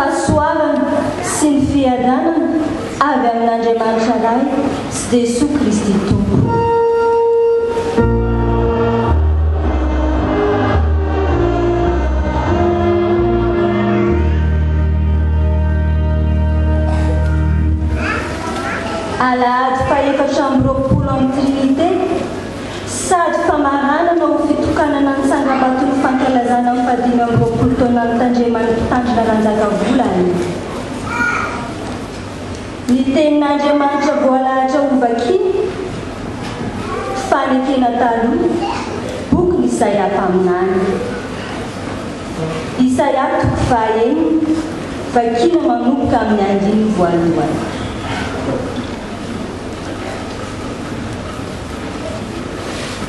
fahasoavana sy ny fiadanana avy amin'Andriamanitra Ray sy Jesosy Kristy Tompo. Alahady faha-efatra amby roapolo amin'ny Trinité sady famarana no fitokanana ny tsangam-bato ny fankalazana amin'ny fahadimy amby roapolo taona ny tandremana mpitandrina ranjaka-volany. Ny tenin'Andriamanitra voalahatra ho vakiny fanekena taloha boky Isaia mpaminany. Isaia toko fahaenina vakina manomboka amin'ny andiny voalohany.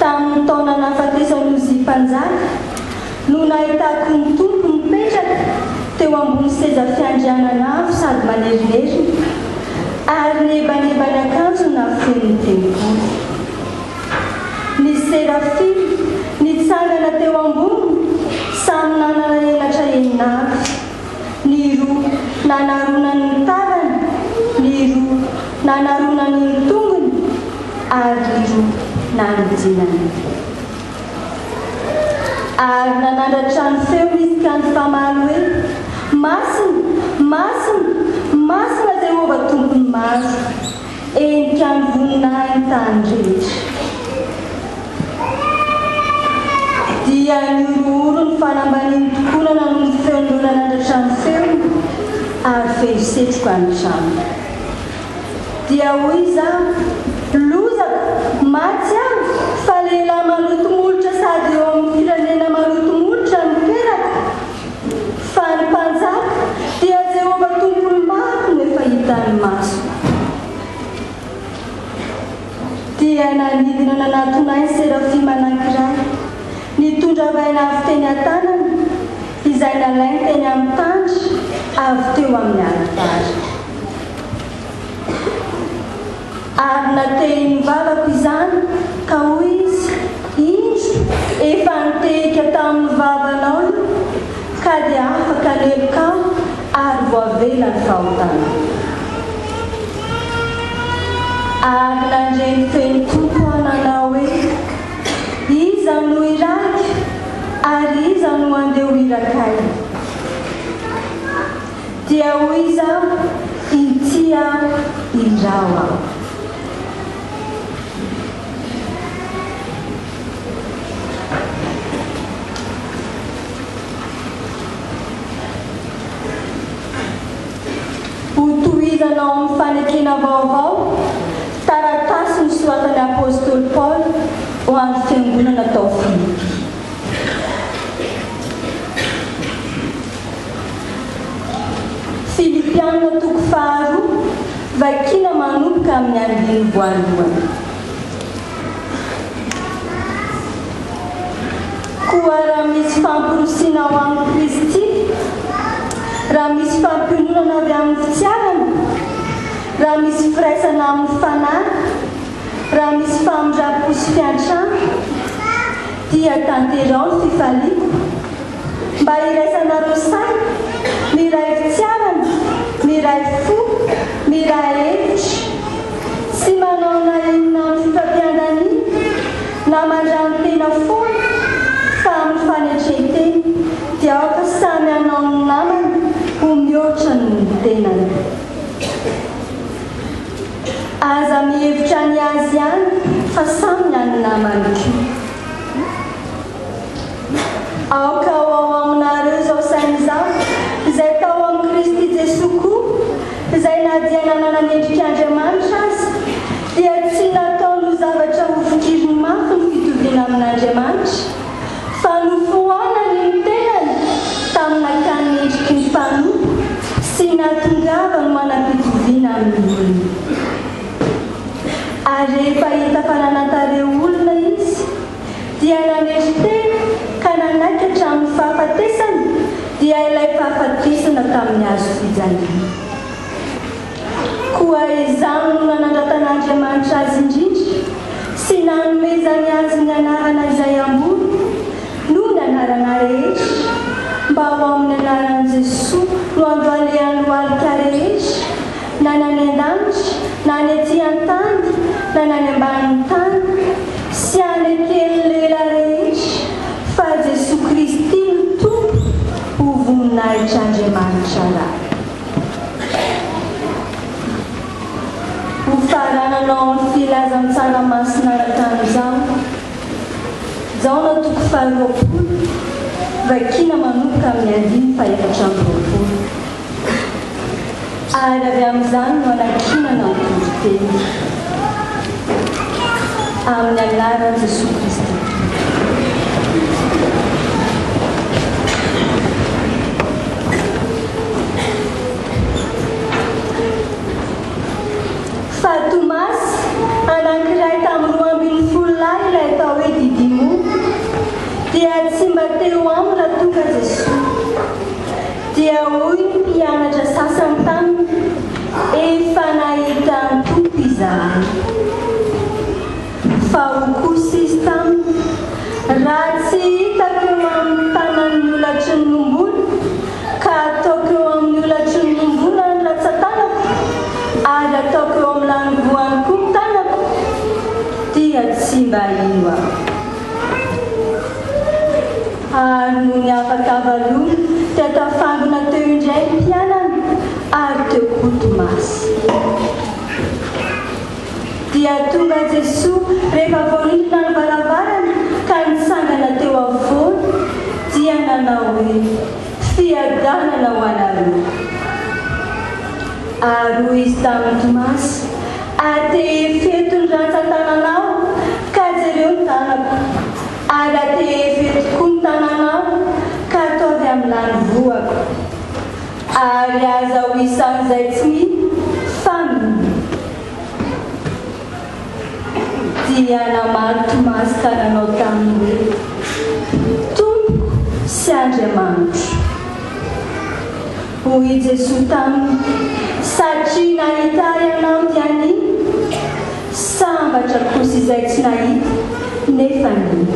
Tamin'ny taona nahafatesany Ozy mpanjaka no nahitako ny tompo mipetraka teo ambony seza fiandrianana avo sady manerinery ary nebanebany akanjo na feno tempoly. Ny serafimy nitsangana teo ambony samy nanana elatra eninavy, ny roa nanarona ny tavany, ny roa nanarona ny tongony ary ny roa nanodinany. Ary nanandratra ny feo izy ka ny famaly hoe masina, masina, masina Jehova tompony maro, endrika ny voninahiny ny tany rehetra. Dia nioro ny fanambaniny tokonana noho ny feon'ireo nanandratra ny feo ary feno setroka ny trano. Dia hoy izaho lozako maty aho fa lehilahy maloto molotra sady eo amin'ny firenena maloto molotra miteraka fa ny mpanjaka dia Jehova tompony maro no efa hitany maso. Dia nanidina nanatonay ny serafima anankiray nitondra vaina avy teny an-tanany izay nalainy teny amin'ny tandry avy teo amin'ny alitara. Ary natehiny vavako izany ka hoy izy indro efa nitehika tamin'ny vavanao ka dia afaka lelokao ary voavela ny fahotana. Ary nandreny feno tompo ananao hoe iza no iraky ary iza no andeha irakay. Dia hoy izaho intia irao aho. Hotohizanao amin'ny fanekena vaovao taratasy nosoratan'ny apôstôly Paul ho an'ny fiangonana tao Filipi. Filipianina toko faharoa vakina manomboka amin'ny andiny voalohany. Koa raha misy famporosiana ho amin'ny Kristy, raha misy fampiononana avy amin'ny fitiavana, raha misy firaisana amin'ny fanahy, raha misy famindrapo sy fiantrano, dia tanterao ny fifaliako mba iraisanareo saina, miray fitiavana, miray fo, miray hevitra, sy manao na inona amin'ny fifampiandaniana na mandrano tena foana fa amin'ny fanetrenteny dia aoka samy anao ny namany ho mihoatra ny tenany. Aza mihevitra ny azy ihany fa samy ny namany koa. Aoka ho ao aminareo izao saina izao izay tao amin'ny Kristy Jesosy koa izay na dia nanana ny endrik'Andriamanitra azy dia tsy nataony ho zavatra ho fikiriny mafy ny fitoviana amin'Andriamanitra fa nofohanany ny tenany tamin'akany endriky ny mpanompo sy natongava no manam-pitoviana amin'ny olona. Ary rehefa hita fa nanantareo olona izy dia namery-tena ka nanakatra amin'ny fahafatesany dia ilay fahafatesana tamin'ny azo fijaliana. Koa izany no nanandratan'Andriamanitra azy indrindra sy nanomezany azy ny anarana izay ambony no ny anarana rehetra mba ho amin'ny anaran'i Jesosy no androalean'ny hoalika rehetra na nany an-danitra na ny aty an-tany na nany ambanin'ny tany sy any kely lela rehetra fa Jesosy Kristy no tompo ho voninahitra Andriamanitra raha. Ho farananao ny filazan-tsara masina rakan'izao zao na toko faharoapolo vakina manomboka amin'ny andiny faefatra amby roapolo ary avy amin'izany no anakinana ny toriteny amin'ny anaran'i Jesosy Kristy. Fa Tomasy anankiray tamin'ny 12 lahy ilay atao hoe Didimo dia tsy mba teo aminy raha tonga Jesosy dia hoy ny mpianatra sasany taminy efa nahita ny tompo izahay. Fa ho kosa izy taminy raha tsy hitako eo amin'ny tanan'ny olatry ny nombolo ka ataoko eo amin'ny olatry ny nombolo ny ratsan-tanako ary ataoko eo amin'ny lanimboany koa ny tanako dia tsy mba ino aho. Ary no ny afaka avaloana dia tafangona teo indray ny mpianana ary teo koa Tomasy. Dia tonga Jesosy rehefa voanindrina ny varavarana ka nitsangana teo afovoany dia nanao hoe fiadanana ho anareo. Ary hoy izy tamin'ny Tomasy ate feto ny rantsan-tananao ka jereo ny tanako ary ate feto koa ny tananao ka ataovy amin'ny lanivoako ary aza ho isan'izay tsy mino fa mino. Dia namaly Tomasy ka nanao taminy hoe Tompoko sy Andriamanitra. Hoy Jesosy taminy satria nahita ianao dia niny sambatra kosa izay tsy nahita nefa niny.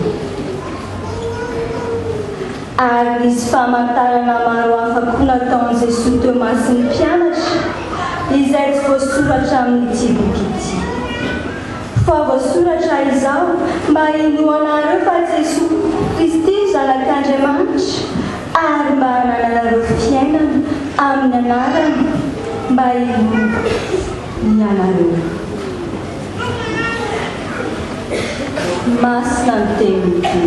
Ary nisy famantarana maro hafa koa nataon'i Jesosy teo masiny mpianatra izay tsy voasoratra amin'ity boky ity. Fa voasoratra izao mba hinoanareo fa Jesosy Kristy zanak'Andriamanitra ary mba hananareo fiainana amin'ny anarany mba hinoany anareo. Masina ny teny ity.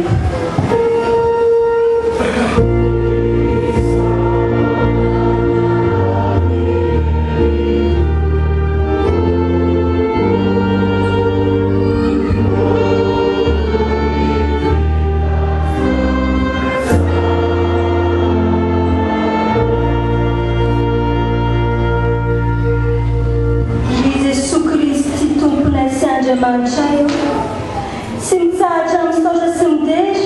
Andriamanitra io tsy mitsahatra misaotra sy midera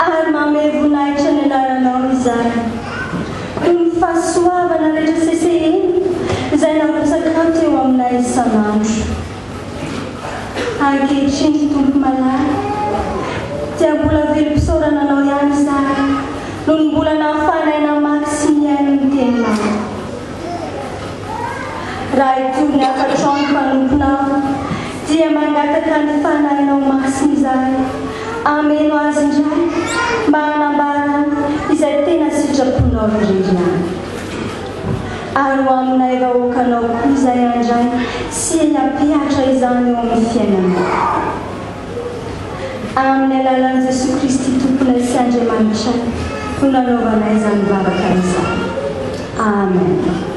ary manome voninahitra ny anaranao izany. Noho ny fahasoavana rehetra seseheny izay narotsaka teo aminay isan'andro. Ankehitriny Tompo malala dia mbola velom-pisaorana anao ihany izahay noho ny mbola nahafanay namaky sy miaino ny teninao. Raha hitovy ny afatrano mpanomponao dia mangataka ny fanahinao masina izahay ameno azy indray mba hanambara izay tena sitraponao indrindra. Ary ho aminay vahoakanao koa izay andray sy hampiatra izany eo amin'ny fiainanao. Amin'ny alalan'i Jesosy Kristy Tomponay sy Andriamanitra ho nanaovanay izany vavaka izany. Amen.